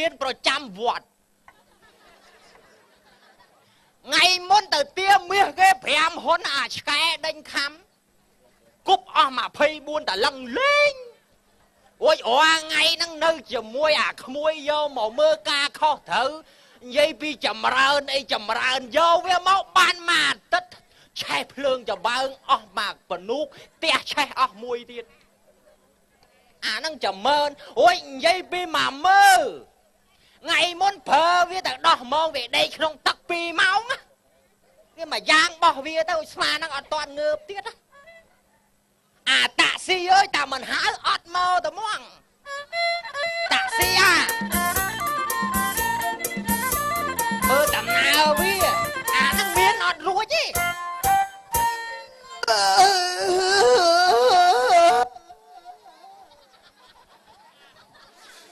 មានប្រចាំវត្តថ្ងៃមុនទៅទាមាសគេ5ហ៊ុនអាឆ្កែដេញខំគប់អស់24តលឹងលេងអូយរាល់ថ្ងៃហ្នឹងនៅជាមួយអាក្មួយយកមកមើលការខុសត្រូវនិយាយពីចម្រើនអីចម្រើនយកវាមកបានមួយអាទិត្យឆេះភ្លើងចម្បើងអស់មកបនូកផ្ទះឆេះអស់មួយទៀតអាហ្នឹងចម្រើនអូយនិយាយពីមកមើលថ្ងៃមុនប្រើវាទៅដោះម៉ោងវាដេកក្នុងទឹក2ម៉ោងវាមួយយ៉ាងបោះវាទៅស្មាហ្នឹងអត់ទាន់ងើបទៀតអាតាក់ស៊ីអើយតែមិនហៅអត់មកទៅហ្មងតាក់ស៊ីមើលដំណើរវាអាហ្នឹងមានអត់រួចទេ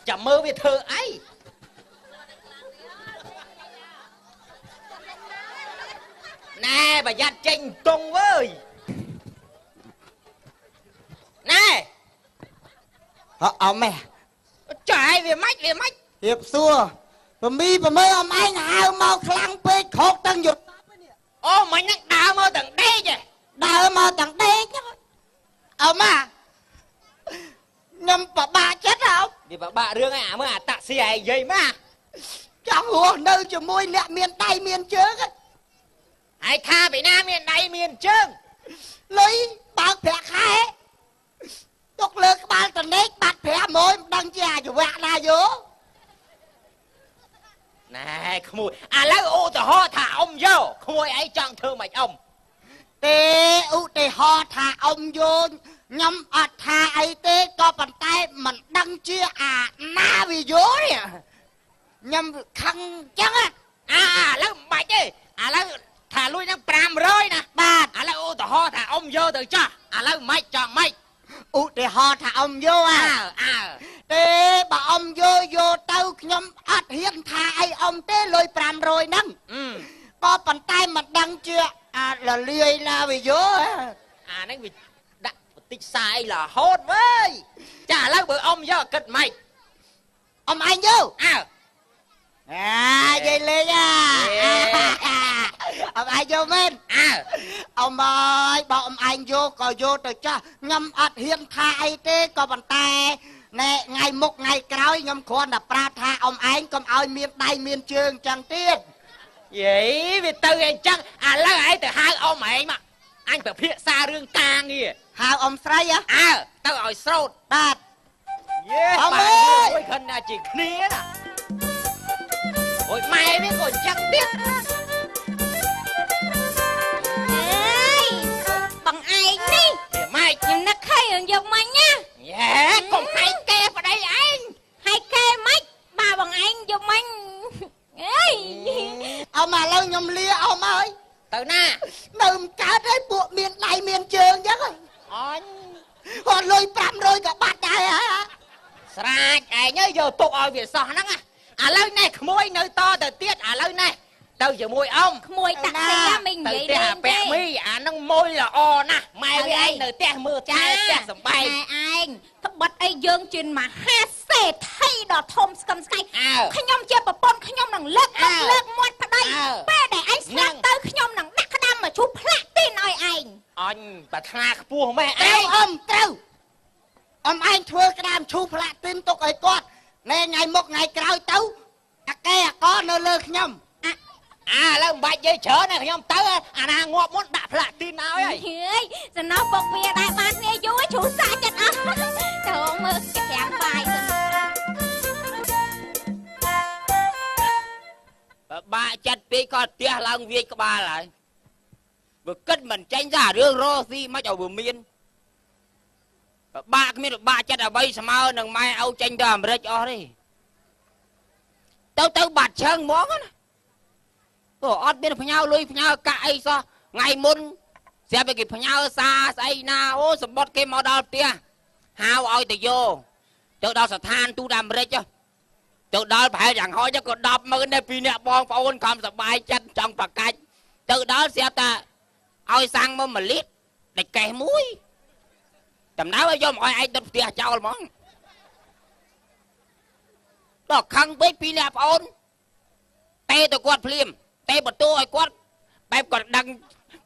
ចាំមើលវាធ្វើអីណែប្រយ័ត្នចេញតុងវើយណែអមម៉ែចាយវាម៉េចរៀបសួរប្រមីប្រមើអមឯងហៅមកខ្លាំងពេកខកទាំងយុទ្ធអូមិញហ្នឹងដើរមកទាំងដេកដើរមកទាំងដេកអមម៉ាខ្ញុំបបាក់ចិត្តអោវាបបាក់រឿងឯអាមើលអាតាក់ស៊ីឯងនិយាយម៉ាចង់រស់នៅជាមួយអ្នកមានដៃមានជើងហើយថាពីណាមានដៃមានជើងលុយបើកប្រាក់ខែទុកលើក្បាលតនេកបាត់5មួយមិនដឹងជាអាជីវៈណាយកណែក្មួយឥឡូវឧទាហរណ៍ថាអ៊ំយកក្មួយអីចង់ធ្វើមិនអ៊ំទេឧទាហរណ៍ថាអ៊ំយកខ្ញុំអត់ថាអីទេក៏ប៉ុន្តែមិនដឹងជាអាណាវាយកនេះខ្ញុំខឹងចឹងឥឡូវមិនបាច់ទេឥឡូវថាលុយហ្នឹង500ណាបាទឥឡូវឧទាហរណ៍ថាអ៊ំយកទៅចាស់ឥឡូវមិនចង់មិនឧទាហរណ៍ថាអ៊ំយកទេបើអ៊ំយកទៅខ្ញុំអត់ហ៊ានថាអីអ៊ំទេលុយ500ហ្នឹងក៏ប៉ុន្តែមិនដឹងជាអាលលាយឡាវាយកអាហ្នឹងវាដាក់បន្តិចសាយរហូតវើយចាឥឡូវបើអ៊ំយកគិតម៉េចអ៊ំឯងយកនិយាយលេងអ៊ំឯងយកមែនអ៊ំអើយបើអ៊ំឯងយកក៏យកទៅចាស់ខ្ញុំអត់ហ៊ានថាអីទេក៏ប៉ុន្តែណែថ្ងៃមុខថ្ងៃក្រោយខ្ញុំគ្រាន់តែប្រាប់ថាអ៊ំឯងកុំឲ្យមានដៃមានជើងចឹងទៀតយេវាទៅអញ្ចឹងឥឡូវឯងទៅហៅអ៊ំឯងមកអញពិភាក្សារឿងការងារហៅអ៊ំស្រីទៅឲ្យស្រោតបាទយេអ៊ំអើយខិនណាជាគ្នាណាអូយម៉ែវាក៏អញ្ចឹងទៀតបងឯងនេះម៉ែខ្ញុំនឹកឃើញរឿងយកមិញណាយេកុំហែកគេប្តីឯងហែកគេមិនបើបងឯងយកមិញអើយអ៊ំឥឡូវខ្ញុំលាអ៊ំហើយទៅណានៅមិនកើតហើយពួកមានដៃមានជើងអញ្ចឹងអញគាត់លុយ500ក៏បាត់ដែរស្រាចឯងយកទុកឲ្យវាសោះហ្នឹងឥឡូវនេះក្មួយនៅតទៅទៀតឥឡូវនេះទៅជាមួយអ៊ំក្មួយតាក់ស៊ីមិញនិយាយទេពាក់មីអាហ្នឹងមួយល្អណាស់ម៉ែវាឯងនៅផ្ទះមើលតែផ្ទះសំបែងម៉ែឯងត្បិតអីយើងជាមហាសេដ្ឋីដ៏ធំស្កឹមស្កៃខ្ញុំជាប្រពន្ធខ្ញុំនឹងលើកមាត់ប្តីពេលដែលឯងស្លាប់ទៅខ្ញុំនឹងដាក់ក្តាមមកជូរផ្លាក់ទីនឲ្យឯងអញប្រាថ្នាខ្ពស់ម៉ែឯងអ៊ំត្រូវអ៊ំឯងធ្វើក្តាមជូរផ្លាក់ទីនទុកឲ្យគាត់ណែថ្ងៃមុខថ្ងៃក្រោយទៅអាកែអាកនៅលើខ្ញុំឥឡូវមិនបាច់និយាយច្រើនណាខ្ញុំទៅអាណាងាប់មុនដាក់ផ្លាក់ទីនឲ្យហើយសំណោះពុកវាដែរបានគ្នាយូរជ្រុះសាចិត្តអស់ទៅមើលក្រាំបាយទៅបាក់ចិត្តពេកក៏ផ្ទះឡើងវាយក្បាលហើយបើគិតមិនចេញថារឿងរស់ស៊ីមិនឲ្យវាមានបាក់គ្មានបាក់ចិត្តអ្វីស្មើនឹងម៉ែឪចេញទៅអាមេរិកអស់ទេទៅបាត់ជើងហ្មងណាព្រោះអត់មានផ្ញើលុយផ្ញើកាក់អីសោះថ្ងៃមុនស្រាប់តែគេផ្ញើសារស្អីណាអូសម្បត្តិគេមកដល់ផ្ទះហៅឲ្យទៅយកទៅដល់ស្ថានទូតអាមេរិកទៅដល់ប្រហែលយ៉ាងហោចក៏100000ដែរពីអ្នកបងប្អូនខំសប្បាយចិត្តចង់ប្រកាច់ទៅដល់ស្រាប់តែឲ្យសាំងមក1លីត្រដាច់កេះមួយដំណើរឲ្យយកមកឲ្យឯងដុតផ្ទះចោលហ្មង ដល់ខឹងពេកពីអ្នកប្អូនតែទៅគាត់ភ្លាមតែបន្ទោឲ្យគាត់បែបគាត់ដឹង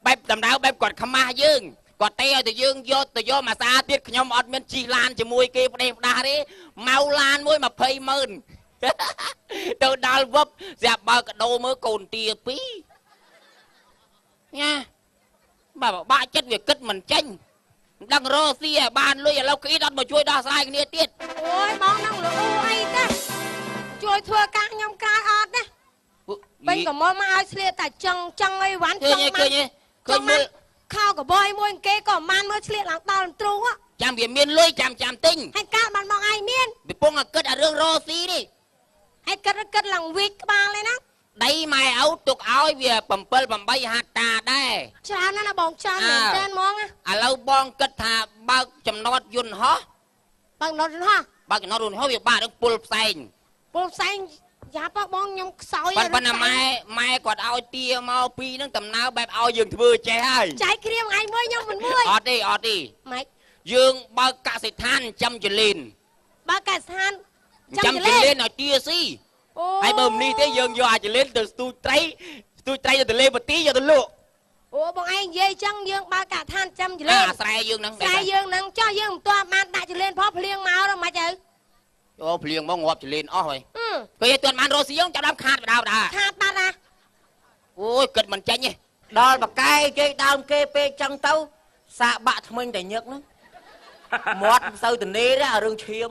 បែបដំណើរបែបគាត់ខ្មាស់យើងគាត់ទេឲ្យតែយើងយកទៅយកមួយសាទៀតខ្ញុំអត់មានជិះឡានជាមួយគេផ្ដេសផ្ដាស់ទេមកឡានមួយ200000ទៅដល់វឹបស្រាប់បើកដោមើលកូនទា2ញ៉ាបាក់ចិត្តវាគិតមិនចេញមិនដឹងរស់ស៊ីឲ្យបានលុយឥឡូវគីអត់មកជួយដោះស្រាយគ្នាទៀតអូយបងនឹងលូអីទេជួយធ្វើការខ្ញុំក្រោយអត់ណាពេញកុំមកឲ្យឆ្លៀតតែចឹងអីវ៉ាន់ចឹងមកឃើញមើលខោកបយមួយគេក៏បានមើលឆ្លៀតឡើងដល់ទ្រូងចាំវាមានលុយចាំទិញហើយកាលបានមកឯងមានពីពងគិតអារឿងរស់ស៊ីនេះហើយគិតឡើងវិកក្បាលឯណាដៃម៉ែឪទុកឲ្យវា7 8ហាត់តាដែរច្រើនណាស់ណាបងច្រើនមែនតើហ្មងឥឡូវបងគិតថាបើកចំណតយន្តហោះបើកចំណតយន្តហោះបើកចំណតយន្តហោះវាបាក់នឹងពុលផ្សែងយ៉ាប៉បងខ្ញុំខ្សោយប៉ុន្តែម៉ែគាត់ឲ្យទាមកពីនឹងដំណើរបែបឲ្យយើងធ្វើចេះហើយចែកគ្រាមថ្ងៃមួយខ្ញុំមិនមួយអត់ទេម៉េចយើងបើកកសិដ្ឋានចាំចលីនបើកកសិដ្ឋានចាំចលីនឲ្យទាស៊ីហើយបើមិននេះទេយើងយកអាចលិនទៅស្ទូចត្រីទៅទលេបទីយកទៅលក់អូបងឯងនិយាយចឹងយើងបើកកាឋានចាំចលិនស្រែយើងហ្នឹងចោះយើងមិនទាន់បានដាក់ចលិនផងភ្លៀងមកដល់មិនទៅអូភ្លៀងមកងាប់ចលិនអស់ហើយគេឲ្យទាន់បានរស់ស៊ីយើងចាប់ដើមខាតបដាខាតបាត់ណាអូយគិតមិនចាញ់ទេដល់បកែគេដើមគេពេកចឹងទៅសាកបាក់ថ្មិញតែញឹកហ្នឹងមាត់មិនសូវទនេទេអារឿងឈាម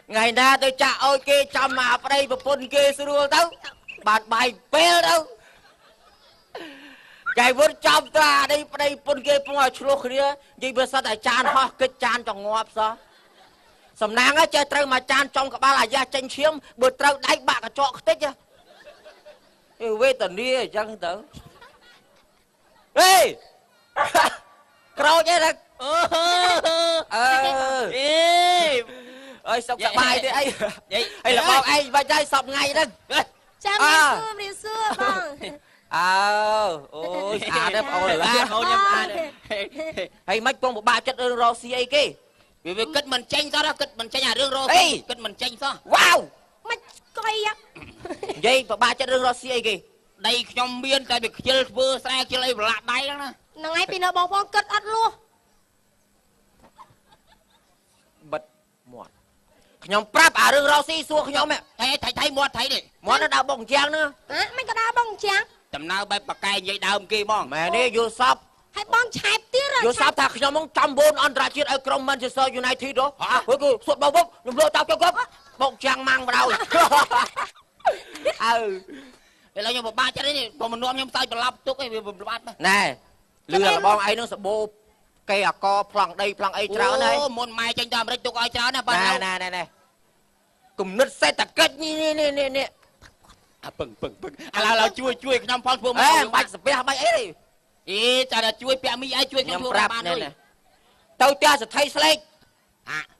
ថ្ងៃណាទៅចាក់ឲ្យគេចាំមកប្តីប្រពន្ធគេស្រួលទៅបានបាយពេលទៅគេវត់ចាំត្រានេះប្តីប្រពន្ធគេពងឲ្យឆ្លោះគ្នានិយាយវាសិតតែចានហោះគិតចានចងាប់សោះសំណាងចេះត្រូវមកចានចំក្បាលអាយ៉ាចេញឈាមបើត្រូវដៃបាក់កញ្ចក់ខ្ទេចវេទនាអញ្ចឹងទៅហេក្រោចឯងអើយសុខសប្បាយទេអីហើយលបងឯងបាច់ហើយសពថ្ងៃហ្នឹងចាំរៀសួរបងអូយស្អាតទេបងអូនខ្ញុំស្អាតហើយមិនពងពិបាកចិត្តរឿងរកស៊ីអីគេវាគិតមិនចេញសោះគិតមិនចេញអារឿងរកស៊ីគិតមិនចេញសោះវ៉ាវមិនស្គីនិយាយពិបាកចិត្តរឿងរកស៊ីអីគេដីខ្ញុំមានតែវាខ្ជិលធ្វើស្រែខ្ជិលអីប្រឡាក់ដៃហ្នឹងណាហ្នឹងហើយពីនៅបងប្អូនគិតអត់លួសបិទមាត់ខ្ញុំប្រាប់អារឿងរកស៊ីសួរខ្ញុំថៃមាត់ថៃនេះមាត់នៅដល់បងជាងហ្នឹងមិនក៏ដល់បងជាងដំណើរបែបបកែនិយាយដើមគេហ្មងម៉ែនេះយល់សពហើយបងឆែបទៀតយល់សពថាខ្ញុំមកចាំវូនអន្តរជាតិឲ្យក្រុម Manchester United ហ៎គឺសុទ្ធបងខ្ញុំលើចាប់គ្រប់បងជាងម៉ាំងបដៅឥឡូវខ្ញុំបបាក់ចិត្តនេះបើមិននាំខ្ញុំសើចប្រឡាប់ទុកឯងវាប្របាត់ណែលឺរបស់ឯងនឹងសបោគេអកប្លង់ដីប្លង់អីច្រើនហើយអូមុនម៉ែចេញទៅអាមេរិកទុកឲ្យច្រើនណាបាទណែគំនិតសេដ្ឋកិច្ចនេះអាពឹងឥឡូវជួយខ្ញុំផងធ្វើមកបាច់ស្ពះបាច់អីចាតែជួយពាក់មីអីជួយខ្ញុំធ្វើបានលុយទៅផ្ទះសទ្ធិស្លេក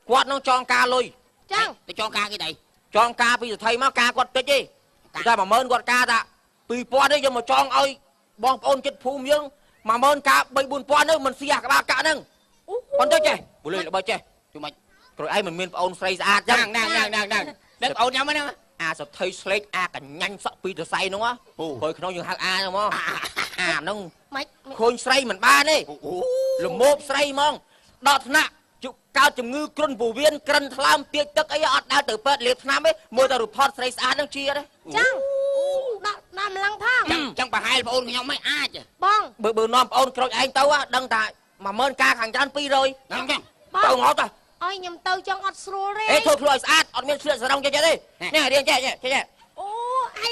គាត់នឹងចងការលុយចឹងទៅចងការគេដៃចងការពីសទ្ធិមកការគាត់តិចទេតែ10000គាត់ការថា2000នេះយកមកចងឲ្យបងប្អូនចិត្តភូមិយើង10000ការ3 4000នោះមិនស្ទះក្បាលកាក់ហ្នឹងប៉ុន្តែចេះបុលុយល្បីចេះជួយមិនព្រោះឯងមិនមានប្អូនស្រីស្អាតចឹងដឹងប្អូនខ្ញុំហ្នឹងអាសទ្ធិស្លេកអាកញ្ញាញ់សក់ពីរស័យហ្នឹងហ៎ក្នុងយើងហៅអាហ្នឹងហ្មងអាហ្នឹងឃើញស្រីមិនបានទេលមោបស្រីហ្មងដល់ថ្នាក់កើតជំងឺគ្រុនពោះវៀនក្រិនថ្លើមទាកទឹកអីអត់ដើរទៅពេទ្យលាបថ្នាំទេមើលតែរូបថតស្រីស្អាតហ្នឹងជាទេចឹងដាក់ម្លឹងផងចឹងប្រហែលបងអូនខ្ញុំមិនអាចបងបើនាំបងអូនក្រូចឯងទៅដឹងថា10000ការខាងច្រើន200ចឹងទៅងត់ទៅអើយខ្ញុំទៅចឹងអត់ស្រួលទេធ្វើខ្លួនឲ្យស្អាតអត់មានឆ្លៀតសរងចេះទេនេះរៀនចេះអូអី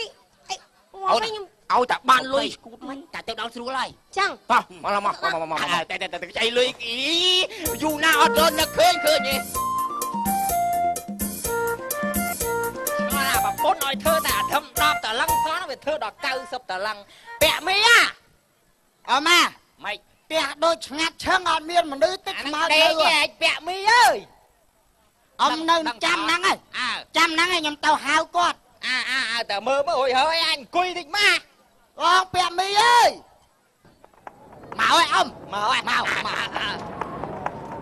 អូនខ្ញុំឲ្យតែបានលុយស្គូតមិនតែទៅដល់ស្រួលហើយចឹងតោះមកតែចៃលុយយូរណាស់អត់ដល់នឹកឃើញទេណាបងពុនឲ្យធ្វើតែអាធំ10តឡឹងផងវាធ្វើដល់90តឡឹងពាក់មីអម៉ាម៉េចផ្ទះដូចឆ្ងាត់ឈឹងអត់មានមនុស្សទឹកខ្មៅទៅពាក់មីអើយអមនៅចាំហ្នឹងហើយចាំហ្នឹងហើយខ្ញុំទៅហៅគាត់តើមើលអូយហើយអញអង្គុយតិចមកបងពាក់មីអើយមកហើយអមមកហើយមក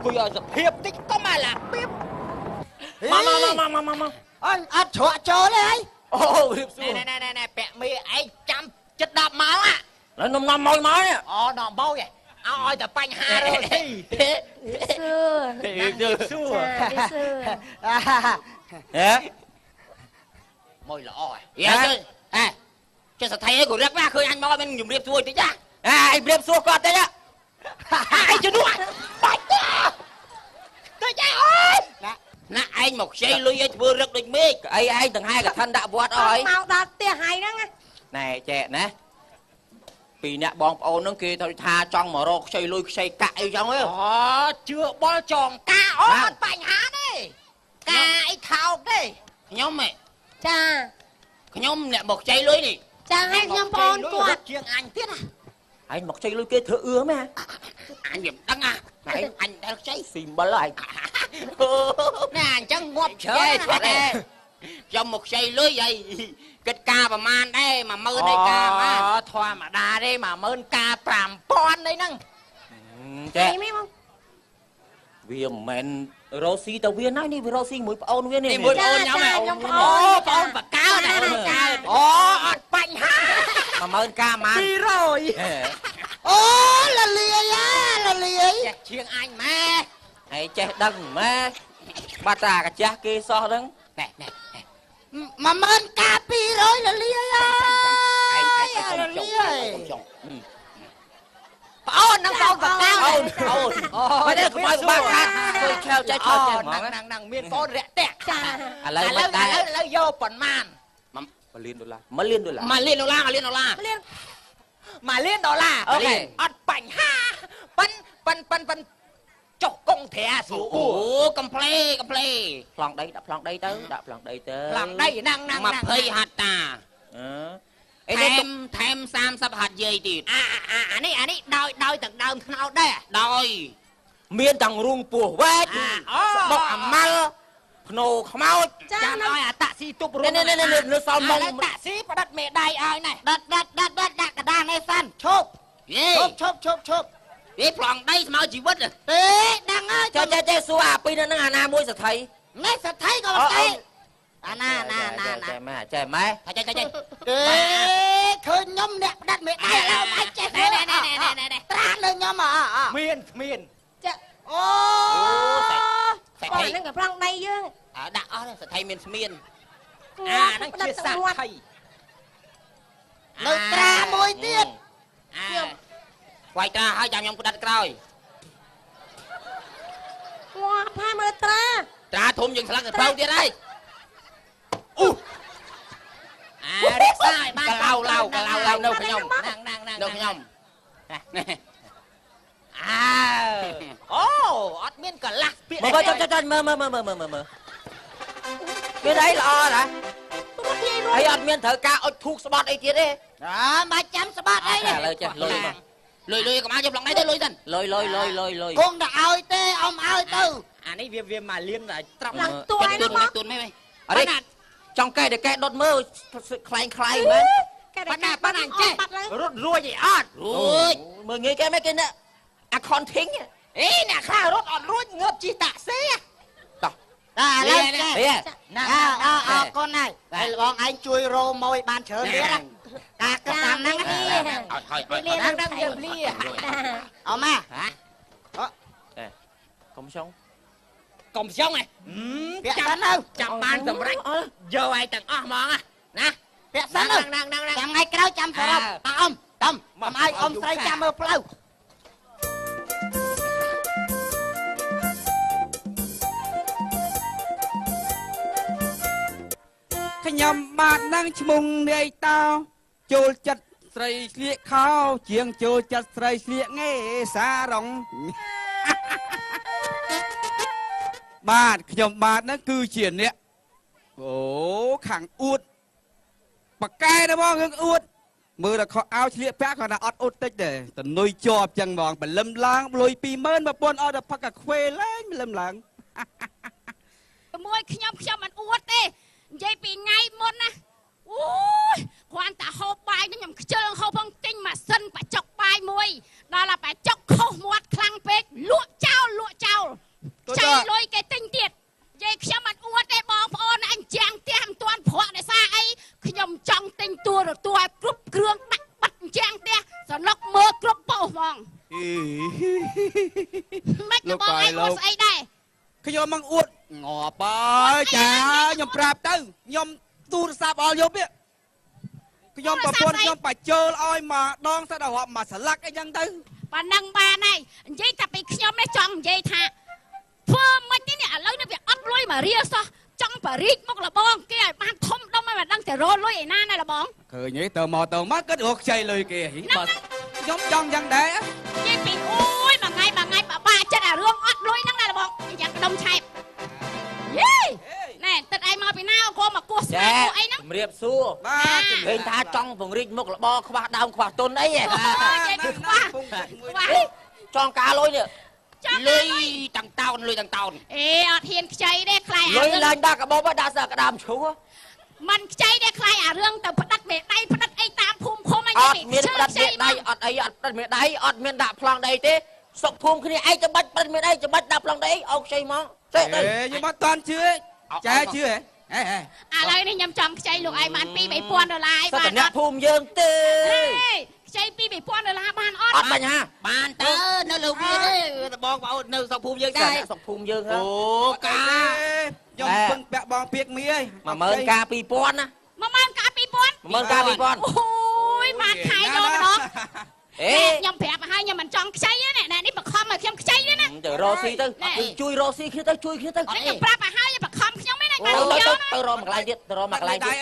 គួយឲ្យសភាពតិចកុំអាឡាពីបមក anh ăn chọa chó đấy អូរៀបសួរ ណែពាក់មីឯងចាំចិត្ត10ម៉ោងហ่ะ แล้วនំនំមកមកនេះ អូដល់ម៉ោងឯងឲ្យតែបញ្ហារត់ទី សួរ រៀបសួរ ចារៀបសួរ ហេ មួយល្អឯង យ៉ាជើអេចេះសថៃអីក៏រឹកណាឃើញអញមកមិនជំរាបសួរតិចណាអញជំរាបសួរគាត់តិចណាអញជំនួសបាច់តាតិចអើយណាឯងមកខ្ចីលុយឲ្យធ្វើរឹកដូចមេឃអីឯងទាំងហែកឋិនដាក់វត្តអស់ហើយ មកដល់ផ្ទះហើយហ្នឹង ណែចែកណាពីអ្នកបងប្អូនហ្នឹងគេថាចង់មករកខ្ចីលុយខ្ចីកាក់អីចឹងហ៎ អូជឿបល់ចងការអូអត់បញ្ហាទេការអីថោកទេ ខ្ញុំហ៎ ចា ខ្ញុំអ្នកមកខ្ចីលុយនេះ ចាឲ្យខ្ញុំបងអូនគាត់ ជាងអញទៀតណា ឯងមកខ្ចីលុយគេធ្វើអឿមែនអញមិនដឹងណាអញដែលខ្ចីស៊ីម្បិលហើយ ណែអញ្ចឹងងាប់ជ្រើ ចេះ ណា គាត់ទេខ្ញុំមកខ្ចីលុយហើយគិតការប្រមាណដែរ10000នៃការមក ធម្មតាទេ10000ការ5000នេះហ្នឹង ចេះ អីមិនបង វាមិនមែនរ៉ូស៊ីទៅវាណានេះវារ៉ូស៊ីមួយប្អូនវានេះ មួយប្អូនខ្ញុំ ខ្ញុំប្អូ អូ ន ប្អូនបកើណាអូអត់បញ្ហា 10000ការម៉ាន 200 ô là lìa á là lìa ចេះជាងអញម៉ែ ហើយចេះដឹងម៉ែបាត់តាកាចាស់គេសោះហ្នឹង ណែ mà mơn cà pi rồi là lìa á ឯង là ចង់ lìa ចង់ ប្អូននឹងប្អូនបកើ អូនមិនទេខ្មៅបាក់ខាត់ធ្វើឆែវចេះឆែវចេះហ្មង ហ្នឹងមានប្អូនរាក់តាក់ ចា ឥឡូវមិនដែរ ឥឡូវយកប៉ុន្មាន 1លានដុល្លារ1លានដុល្លារ 1លានដុល្លារ1លានដុល្លារ លៀន 1លានដុល្លារ អូខេ អត់បញ្ហាប៉ិនចុះកុងត្រាស្រួល អូកំ pl េប្លង់ដីដាក់ប្លង់ដីទៅដាក់ប្លង់ដីទៅ ឡើងដីហ្នឹង20ហត្តាអីនេះថែម30ហត្ថយាយទៀត អានេះដោយទាំងដើមថ្នោតដែរ ដោយមានទាំងរូងពោះវែក អូ បុកអាម៉ាល់ភ្នោខ្មោច ចា ចាំ នៅ ឲ្យអាតាក់ស៊ីទប់រុំ នេះនៅសល់មុំ ឥឡូវតាក់ស៊ីផ្ដិតមេដៃឲ្យណែ đặt đặt cái đàn này san chụp យេ chụp យេប្លង់ដីស្មើជីវិត thế đang ơi ចេះសួរអាពីរនៅនឹងអាណាមួយសថៃ ngay sạch thấy có một cái à na ចេះម៉ែចេះម៉ែ ចេះ thế khơi nhom nè đặt mẹ đây là anh chết thế nè tràn lên nhom à មាន ចា ô ស បង ថៃ ហ្នឹងក៏ប្រងដីយើង ដាក់អស់សថៃមានស្មាន ហ្នឹងជាសាក់ថៃ នៅត្រាមួយទៀត ខ្វាយត្រាហើយចាំខ្ញុំផ្ដិតក្រោយ ងាប់ផាមើលត្រា ត្រាធំយើងស្លឹកទៅទៅទៀតហើយ រក្សាឲ្យបានក ឡៅនៅខ្ញុំ ហ្នឹង នៅខ្ញុំ អូអត់មានកន្លះពាក្យ មើលចុចមើលមានអីល្អណា មកនិយាយរួ ហើយអត់មានត្រូវការអុជធូបស្បត់អីទៀតទេ à bà chăm sắp bắt đây ឥ nè ឡូវចេះលុយមកលុយកុំឲ្យយកប្លង់ដៃទៅលុយសិនលុយ con đã ao tê ông ao tư អានេះវាមកលៀនត្រង់ ឡើងទួយ ទុ ហ្នឹង ន មក ទុនមិនអរិចង់កែតែកែដុតមើលខ្លែងមែន ប៉ុន្តែអញចេះរត់រួចឯអត់ រួចមើលងាយគេមិនគេណាអាខនធីង អេអ្នកខ្លះរត់អត់រួចងើបជិះតាក់ស៊ី à lên kìa ហេ con này đây bọn anh chui rô môi ban chớ biết á ta cứ làm năng ឲ្យ ហ្នឹងយើងលា ông mà កុំចង់ កុំចង់ឯង Bịa sẵn đâu ចាំបានសម្រេចយកឲ្យទាំងអស់ហ្មងណា Bịa sẵn đâu ហ្នឹង ចាំថ្ងៃក្រោយចាំសរុបតាអ៊ំតំមកឲ្យអ៊ំស្រីចាំមើលផ្លូវ ខ្ញុំបាទនឹងឈ្មោះនាយតោចូលចិត្តស្រីស្លៀកខោជាងចូលចិត្តស្រីស្លៀកងេសារង បាទខ្ញុំបាទនឹងគឺជាអ្នកអូខាងអួតបកែណាបងរឿងអួតមើលតែខោអាវឆ្លៀកពាក់គាត់ថាអត់អួតតិចទេតនុយជាប់ចឹងហ្មងបលឹមឡើងលុយ 20000 1000អត់តែផឹកកាខ្វេលេងបលឹមឡើង មួយខ្ញុំមិនអួតទេនិយាយពីថ្ងៃមុនណាអូយគ្រាន់តែហូបបាយខ្ញុំខ្ជិលហូបផងទិញម៉ាស៊ីនបច្ចុកបាយមួយដល់តែបច្ចុកខុសមាត់ខ្លាំងពេកលក់ចោលចៃលុយគេទិញទៀតនិយាយខ្ញុំមិនអួតទេបងប្អូនអញចាំង មកអួតងាប់ហើយចាខ្ញុំប្រាប់ទៅខ្ញុំទូរស័ព្ទអល់យប់ខ្ញុំប្រពន្ធខ្ញុំបញ្ជើលឲ្យមកដងសិតដល់រាប់មកស្លាក់អីចឹងទៅ ប៉ណ្ណឹងបានហើយនិយាយតែពីខ្ញុំនេះចង់និយាយថាធ្វើមិននេះឥឡូវនេះវាអត់លុយមករៀលសោះចង់បរិចមកលបងគេឲ្យបានធំដុំឲ្យមិនដឹងតែរលុយឯណាណែលបងឃើញទេទៅមកគិតរកខ្ចីលុយគេបើខ្ញុំចង់យ៉ាងដែរនិយាយពីអូយមួយថ្ងៃបាចិត្តអារឿងអត់លុយហ្នឹងណែលបងយ៉ាងក្តុំឆែបយេណែទឹកឯងមកពីណាក៏មកគោះស្មាអីហ្នឹង ជំរាបសួរបាទឃើញថាចង់ពង្រីកមុខរបរខ្វះដើមខ្វះទុនអីហ៎ចង់ការលុយនេះលុយទាំងតោនលុយទាំងតោនអេអត់ហ៊ានខ្ចីទេខ្លាយលុយឡើងដាក់កបោដាក់សើកដើមឈូមិនខ្ចីទេខ្លាយអារឿងទៅផ្ដាច់មេដៃផ្ដាច់អីតាមភូមិឃុំអីអត់មានផ្ដាច់មេដៃអត់អីអត់ផ្ដាច់មេដៃអត់មានដាក់ប្លង់ដីទេសុកភូមិគ្នាឯងចាំបាច់ផ្ដាច់មេដៃចាំបាច់ដាក់ប្លង់ដីអោខ្ចីមកចេះទៅខ្ញុំអត់តន់ជឿចាជឿហ៎ឥឡូវនេះខ្ញុំចង់ខ្ចីលោកឯងបាន$2,000 $3,000បានអត់អ្នកភូមិយើងទេខ្ចី$2,000បានអត់អត់បាញ់ហាបានទៅនៅលើវាទេបងប្អូននៅស្រុកភូមិយើងដែរស្រុកភូមិយើងអូកាខ្ញុំពឹងពាក់បងពាកមីហើយ10000ការ2000ណា10000ការ2000 10000ការ2000អូយមកខែយកម្ដងខ្ញុំប្រាប់ឲ្យខ្ញុំមិនចង់ខ្ចីទេនេះបខំឲ្យខ្ញុំខ្ចីទេណាទៅរកស៊ីទៅជួយរកស៊ីគ្នាទៅជួយគ្នាទៅខ្ញុំប្រាប់ឲ្យបខំខ្ញុំទេណាទៅរកមកកន្លែងទៀតទៅរកមកកន្លែងទៀត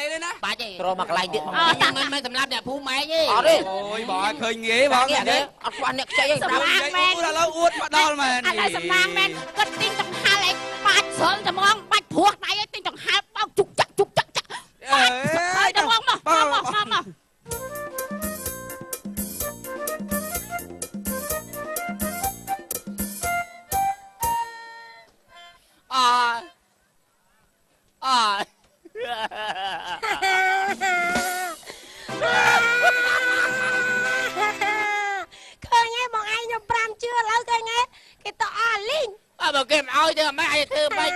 បាច់ទេទៅរកមកកន្លែងទៀតមិនសម្រាប់អ្នកភូមិឯងទេអត់ទេអូយបងឃើញងាយបងអត់ខ្វះអ្នកខ្ចីឯងប្រាប់មែនឥឡូវអួតមកដល់មែនឥឡូវសម្លាងមែនគាត់ទិញចង្ហាល់ឯងបាច់ស្រុលត្មងបាច់ព្រោះដៃឯងទិញចង្ហាល់បោកជុកចាក់ហើយត្មងមកឃើញឯងបងឯងខ្ញុំ5ជឿឥឡូវឃើញឯងគេទៅអស់លីងបើគេមិនអោយទេមិនអាចធ្វើបាច់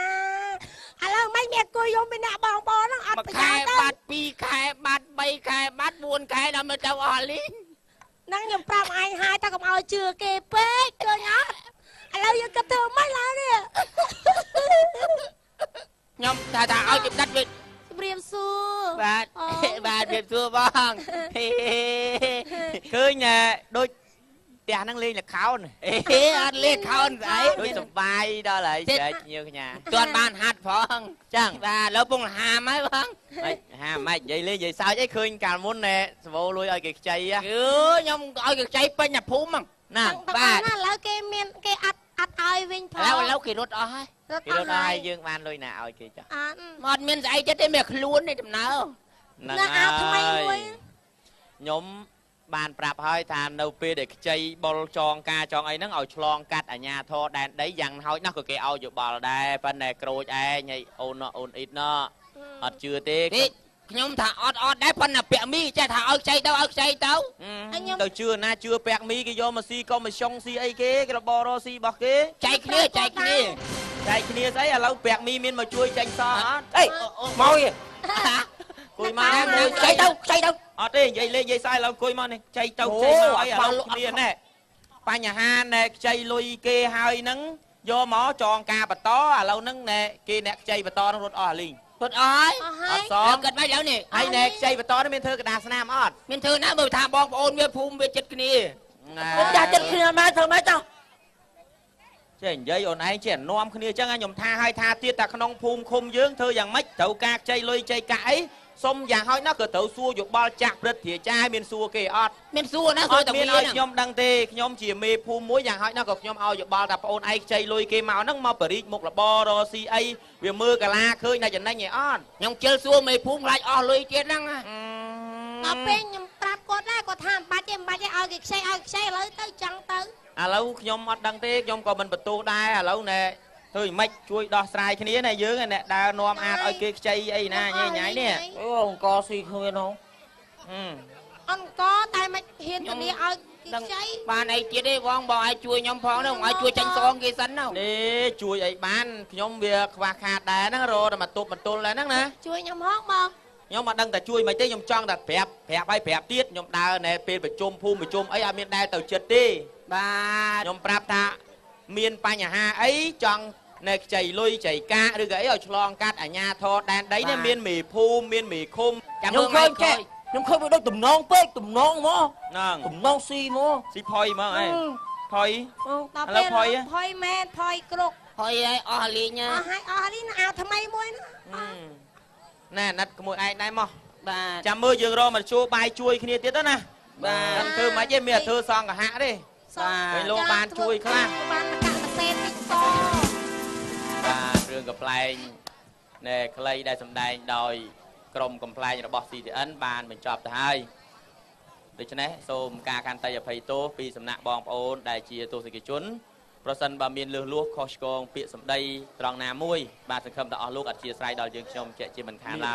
ឥឡូវមិនមានគួយយំពីអ្នកបងហ្នឹងអត់ប្រយោជន៍ទៅបាត់2ខែបាត់3ខែបាត់4ខែដល់មើលទៅអស់លីងហ្នឹងខ្ញុំប្រាប់ឯងហើយតែកុំអោយជឿគេពេកឃើញអត់ឥឡូវយើងគិតធ្វើមិនឡើយនេះខ្ញុំថាឲ្យគេដាច់វិញជំរាបសួរបាទជំរាបសួរបងឃើញដូចផ្ទះហ្នឹងលេងល្ខោនអត់លេងល្ខោនស្អីដូចសុបាយដល់ហើយចែកញើកញ្ញាទាន់បានហាត់ផងចឹងបាទឥឡូវពងហាមហើយបងហាមមិននិយាយលេងនិយាយសើចអីឃើញកាលមុនសវោលួយឲ្យគេខ្ចីខ្ញុំឲ្យគេខ្ចីពេញអាភូមិហ្នឹងណាបាទឥឡូវគេមានគេអត់ឲ្យវិញផងឥឡូវគេរត់អស់ហើយគេរត់អស់ហើយយើងបានលុយណាឲ្យគេចាអត់មានស្អីចិត្តទេមានខ្លួនទេដំណើរហ្នឹងអាថ្មីមួយខ្ញុំបានប្រាប់ហើយថានៅពេលដែលខ្ចីបុលចងការចងអីហ្នឹងឲ្យឆ្លងកាត់អាញាធរដែនដីយ៉ាងហោចណាស់ក៏គេឲ្យយោបល់ដែរប៉ុន្តែក្រូចឯងអូនអ៊ីតណអត់ជឿទេខ្ញុំថាអត់ដែរប៉ុន្តែពាក់មីចេះថាឲ្យខ្ចីទៅទៅជឿណាជឿពាក់មីគេយកមកស៊ីកុំមកឆុងស៊ីអីគេរបររស៊ីរបស់គេចែកគ្នាស្អីឥឡូវពាក់មីមានមកជួយចាញ់សអត់អីមកគួយមកខ្ចីទៅអត់ទេនិយាយលេងនិយាយសើឥឡូវគួយមកនេះខ្ចីទៅខ្ចីមកអីឥឡូវគ្នាណែបញ្ហាណែខ្ចីលុយគេហើយហ្នឹងយកមកចងការបន្តឥឡូវហ្នឹងណែគេអ្នកខ្ចីបន្តនឹងរត់អស់លីងរត់អស់អត់សងគិតមិនឥឡូវនេះហើយណែខ្ចីបន្តនេះមានធ្វើកដាស្នាមអត់មានធ្វើណាបើថាបងប្អូនវាភូមិវាចិត្តគ្នាខ្ញុំចាស់ចិត្តគ្នាមកធ្វើម៉េចទៅចេះនិយាយអូនឯងចេះនាំគ្នាអញ្ចឹងខ្ញុំថាឲ្យថាទៀតតែក្នុងភូមិឃុំយើងធ្វើយ៉ាងម៉េចត្រូវការខ្ចីលុយខ្ចីកាក់អីសុំយ៉ាងហោចណាស់ក៏ត្រូវសួរយោបល់ចាក់ព្រឹទ្ធាចារ្យមានសួរគេអត់មានសួរណាសួរតែមានឲ្យខ្ញុំដឹងទេខ្ញុំជាមេភូមិមួយយ៉ាងហោចណាស់ក៏ខ្ញុំឲ្យយោបល់ថាបងអូនឯងខ្ចីលុយគេមកហ្នឹងមកបរិជមុខរបររស៊ីអីវាមើលកាឡាឃើញតែចំណេញឯអត់ខ្ញុំជិលសួរមេភូមិខ្លាចអស់លុយទៀតហ្នឹងដល់ពេលខ្ញុំប្រាប់គាត់ដែរគាត់ថាមិនបាច់ទេឲ្យគេខ្ចីឥឡូវទៅចឹងទៅឥឡូវខ្ញុំអត់ដឹងទេខ្ញុំក៏មិនបន្ទោសដែរឥឡូវណែធ្វើមិនជួយដោះស្រាយគ្នាណាយើងអ្នកដើរនាំអាចឲ្យគេខ្ចីអីណាញ៉ៃនេះអូអង្គស៊ីគ្មានហ៎អង្គតែមិនហ៊ានទៅនេះឲ្យគេខ្ចីបានអីទៀតទេបងឲ្យជួយខ្ញុំផងហ្នឹងឲ្យជួយចាញ់សងគេសិនណានេះជួយអីបានខ្ញុំវាខ្វះខាតដែរហ្នឹងរតែមកទប់បន្ទល់ដែរហ្នឹងណាជួយខ្ញុំហងបងខ្ញុំមិនដឹងតែជួយមិនទេខ្ញុំចង់តែប្រាប់ឲ្យប្រាប់ទៀតខ្ញុំដើរនៅពេលប្រជុំភូមិប្រជុំអីអត់មានដែរទៅចិត្តទេបាទខ្ញុំប្រាប់ថាមានបញ្ហាអីចង់ ណែចៃលុយចៃកាឬក៏អីឲ្យឆ្លងកាត់អាញាធរដែនដីនេះមានមេភូមិមានមេឃុំចាំមើលឃើញចេះខ្ញុំឃើញវាដូចទំនងពេកទំនងមកហ្នឹងទំនងស៊ីមកស៊ីផុយមកអីផុយដល់ពេលផុយមែនផុយគ្រប់ ផុយឲ្យអស់លីង អស់ហើយអស់នេះអាវថ្មីមួយណា ណែណាត់ក្មួយឯងដែរមក បាទ ចាំមើលយើងរកមកជួបាយជួយគ្នាទៀតទៅណា បាទ ធ្វើមិនទេមានធ្វើសង្កហៈទេ ពេលលោកបានជួយខ្លះ បានកាក់សេតិចត បាទរឿងកំ pl ែងណែខ្លីដែលសម្ដែងដោយក្រុមកំ pl ែងរបស់ CTN បានបញ្ចប់ទៅហើយដូច្នេះសូមការខន្តីអភ័យទោសពីសំណាក់បងប្អូនដែលជាទស្សនិកជនប្រសិនបើមានលឺលួសខុសឆ្គងពាក្យសម្ដីត្រង់ណាមួយបាទសង្ឃឹមថាអស់លោកអធិស្ឋានដល់យើងខ្ញុំជាមិនខានឡើយ